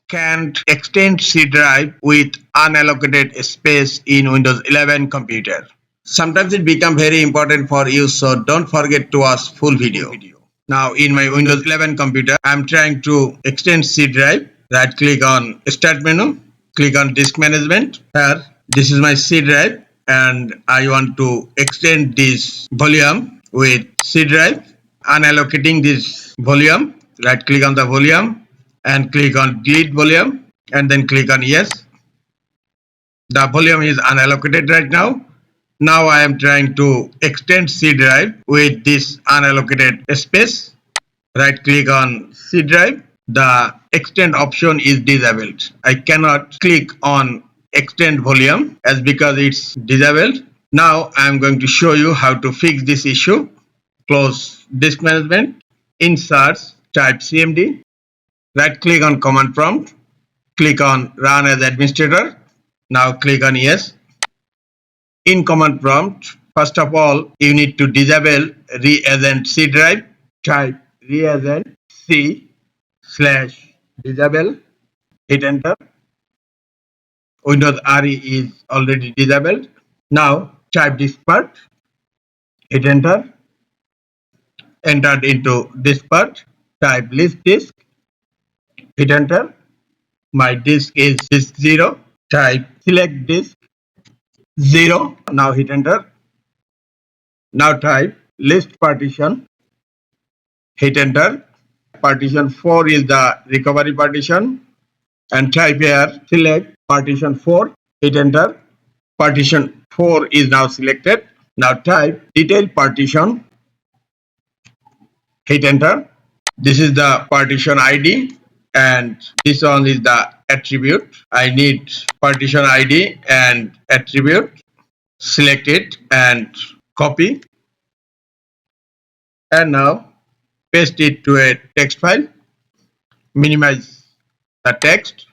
can't extend C drive with unallocated space in Windows 11 computer. Sometimes it becomes very important for you, so don't forget to watch full video. Now in my Windows 11 computer, I'm trying to extend C drive. Right click on Start menu, click on Disk Management. Here, this is my C drive and I want to extend this volume with C drive. Unallocating this volume, right click on the volume and click on Delete Volume and then click on Yes. The volume is unallocated right now. Now I am trying to extend C drive with this unallocated space. Right click on C drive. The extend option is disabled. I cannot click on extend volume as because it's disabled. Now I am going to show you how to fix this issue. Close disk management, insert, type cmd, right click on command prompt, click on run as administrator. Now click on yes. In command prompt, first of all, you need to disable reagent C drive. Type reagent C / disable. Hit enter. Windows RE is already disabled. Now type this part. Hit enter. Entered into this part. Type list disk. Hit enter. My disk is disk 0. Type select disk 0. Now hit enter. Now type list partition. Hit enter. Partition 4 is the recovery partition and type here select partition 4. Hit enter. Partition 4 is now selected. Now type detail partition. Hit enter. This is the partition ID and this one is the attribute. I need partition ID and attribute. Select it and copy. And now paste it to a text file. Minimize the text.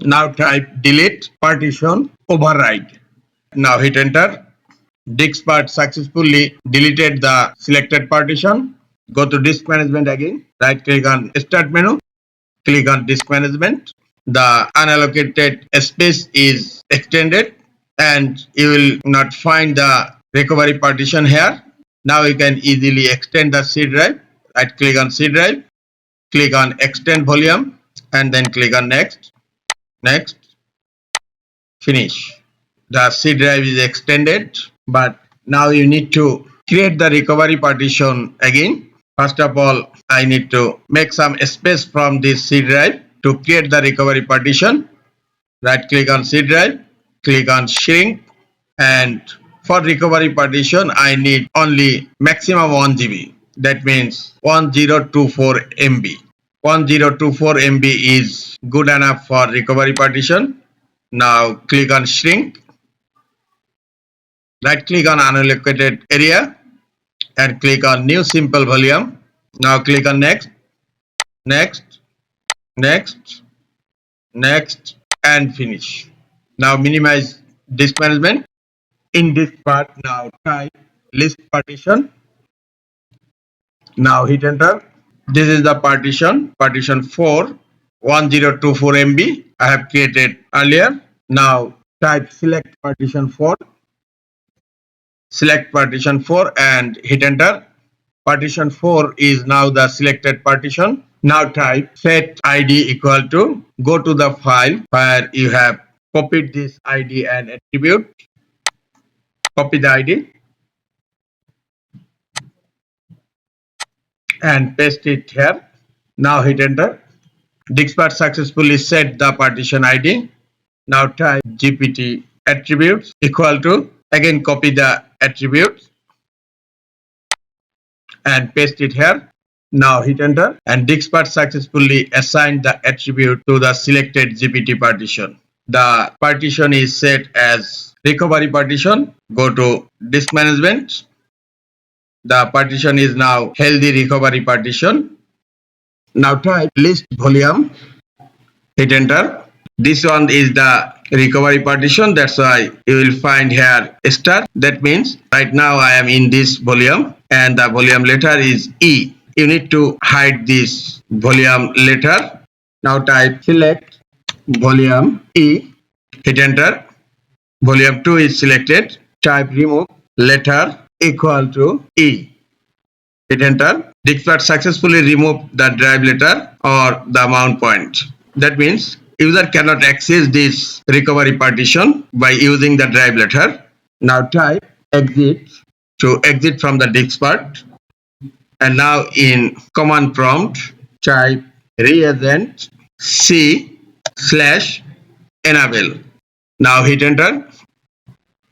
Now type delete partition override. Now hit enter. DiskPart successfully deleted the selected partition. Go to disk management again. Right click on start menu. Click on disk management. The unallocated space is extended and you will not find the recovery partition here. Now you can easily extend the C drive. Right click on C drive. Click on extend volume and then click on next. Next. Finish. The C drive is extended, but now you need to create the recovery partition again. First of all, I need to make some space from this C drive to create the recovery partition. Right click on C drive, click on shrink, and for recovery partition I need only maximum 1 GB. That means 1024 MB. 1024 MB is good enough for recovery partition. Now click on shrink. Right click on unallocated area and click on new simple volume. Now click on next, next, next, next and finish. Now minimize disk management. In this part now type list partition. Now hit enter. This is the partition 4 1024 MB I have created earlier. Now type select partition 4. Select partition 4 and hit enter. Partition 4 is now the selected partition. Now type set ID equal to, go to the file where you have copied this ID and attribute. Copy the ID and paste it here. Now hit enter. DiskPart successfully set the partition ID. Now type GPT attributes equal to, again copy the attributes and paste it here. Now hit enter and DiskPart successfully assigned the attribute to the selected GPT partition. The partition is set as recovery partition. Go to disk management. The partition is now healthy recovery partition. Now type list volume. Hit enter. This one is the recovery partition. That's why you will find here star. That means right now I am in this volume and the volume letter is E. You need to hide this volume letter Now type select volume E, hit enter. Volume 2 is selected. Type remove letter equal to E. Hit enter. Dixpart successfully removed the drive letter or the mount point. That means user cannot access this recovery partition by using the drive letter. Now type exit to exit from the Dixpart. And now in command prompt type reagent C slash enable. Now hit enter.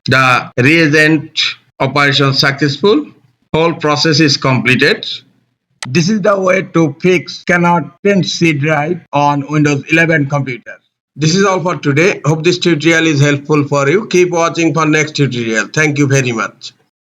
The reagent operation successful. Whole process is completed. This is the way to fix cannot print C drive on Windows 11 computer. This is all for today. Hope this tutorial is helpful for you. Keep watching for next tutorial. Thank you very much.